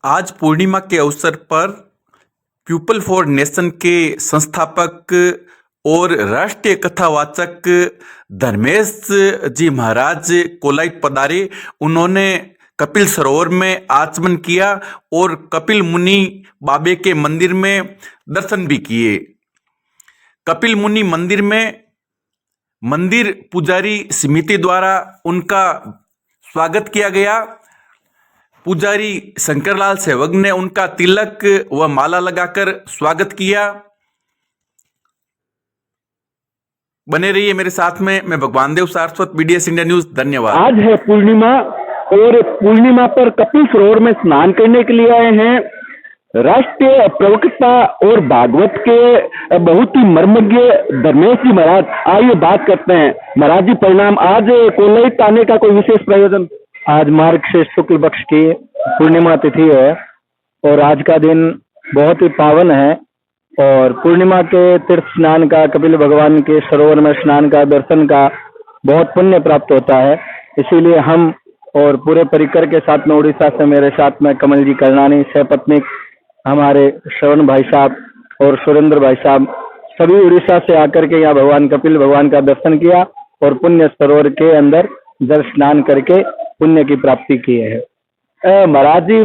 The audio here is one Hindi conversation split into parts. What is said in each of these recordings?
आज पूर्णिमा के अवसर पर पीपल फॉर नेशन के संस्थापक और राष्ट्रीय कथावाचक धर्मेश जी महाराज कोलाइट पधारे। उन्होंने कपिल सरोवर में आचमन किया और कपिल मुनि बाबे के मंदिर में दर्शन भी किए। कपिल मुनि मंदिर में मंदिर पुजारी समिति द्वारा उनका स्वागत किया गया। पुजारी शंकरलाल सहवग ने उनका तिलक व माला लगाकर स्वागत किया। बने रहिए मेरे साथ में। मैं भगवान देव सारस्वत, BDS इंडिया न्यूज। धन्यवाद। आज है पूर्णिमा और पूर्णिमा पर कपिल सरोवर में स्नान करने के लिए आए हैं राष्ट्रीय प्रवक्ता और भागवत के बहुत ही मर्मज्ञ धर्मेश जी महाराज। आइए बात करते हैं। महाराज जी प्रणाम। आज कोलाइट आने का कोई विशेष प्रयोजन? आज मार्गशीर्ष शुक्ल पक्ष की पूर्णिमा तिथि है और आज का दिन बहुत ही पावन है और पूर्णिमा के तीर्थ स्नान का, कपिल भगवान के सरोवर में स्नान का, दर्शन का बहुत पुण्य प्राप्त होता है। इसीलिए हम और पूरे परिकर के साथ में उड़ीसा से मेरे साथ में कमल जी करनानी, सहपत्नी हमारे श्रवण भाई साहब और सुरेंद्र भाई साहब, सभी उड़ीसा से आकर के यहाँ भगवान कपिल भगवान का दर्शन किया और पुण्य सरोवर के अंदर जल स्नान करके पुण्य की प्राप्ति की है। महाराज जी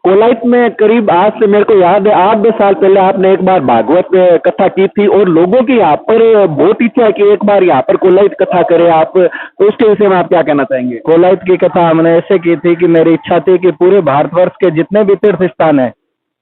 कोलाइट में करीब आज से मेरे को याद है 8-10 साल पहले आपने एक बार भागवत कथा की थी और लोगों की यहाँ पर बहुत इच्छा है कि एक बार यहाँ पर कोलाइट कथा करें आप, तो उसके विषय में आप क्या कहना चाहेंगे? कोलाइट की कथा हमने ऐसे की थी कि मेरी इच्छा थी कि पूरे भारतवर्ष के जितने भी तीर्थ स्थान है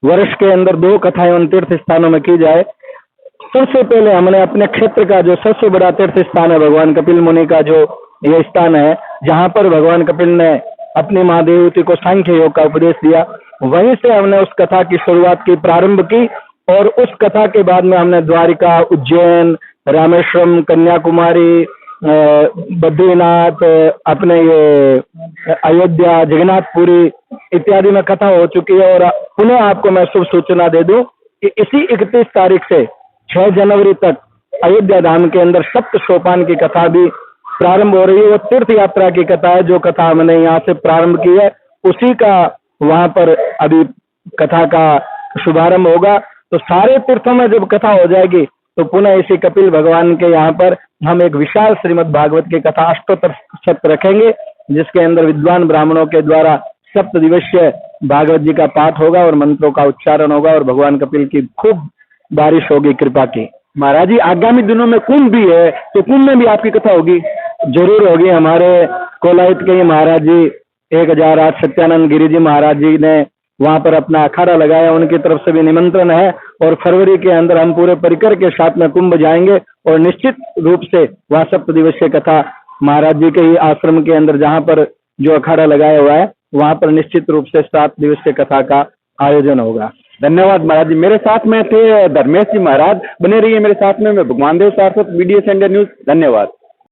वर्ष के अंदर 2 कथाएं उन तीर्थ स्थानों में की जाए। सबसे पहले हमने अपने क्षेत्र का जो सबसे बड़ा तीर्थ स्थान है भगवान कपिल मुनि का जो ये स्थान है, जहाँ पर भगवान कपिल ने अपनी माँ देवती को सांख्य योग का उपदेश दिया, वहीं से हमने उस कथा की शुरुआत की, प्रारंभ की। और उस कथा के बाद में हमने द्वारिका, उज्जैन, रामेश्वरम, कन्याकुमारी, बद्रीनाथ, अपने ये अयोध्या, जगन्नाथपुरी इत्यादि में कथा हो चुकी है। और पुनः आपको मैं शुभ सूचना दे दूं कि इसी 31 तारीख से 6 जनवरी तक अयोध्या धाम के अंदर सप्त सोपान की कथा भी प्रारंभ हो रही है। वो तीर्थ यात्रा की कथा है, जो कथा हमने यहाँ से प्रारंभ की है उसी का वहां पर अभी कथा का शुभारंभ होगा। तो सारे तीर्थों में जब कथा हो जाएगी तो पुनः इसी कपिल भगवान के यहाँ पर हम एक विशाल श्रीमद् भागवत की कथा अष्टोत्तर सप्त रखेंगे, जिसके अंदर विद्वान ब्राह्मणों के द्वारा 7 दिवसीय भागवत जी का पाठ होगा और मंत्रों का उच्चारण होगा और भगवान कपिल की खूब बारिश होगी कृपा की। महाराज जी आगामी दिनों में कुंभ भी है, तो कुंभ में भी आपकी कथा होगी? जरूर होगी। हमारे कोलाइट के महाराज जी 1008 सत्यानंद गिरी जी महाराज जी ने वहां पर अपना अखाड़ा लगाया, उनकी तरफ से भी निमंत्रण है। और फरवरी के अंदर हम पूरे परिकर के साथ में कुंभ जाएंगे और निश्चित रूप से वह 7 दिवसीय कथा महाराज जी के ही आश्रम के अंदर जहां पर जो अखाड़ा लगाया हुआ है वहां पर निश्चित रूप से 7 दिवसीय कथा का आयोजन होगा। धन्यवाद महाराज जी। मेरे साथ में थे धर्मेश जी महाराज। बने रहिए मेरे साथ में। मैं भगवान देव सारस्वत, BDS इंडिया न्यूज। धन्यवाद।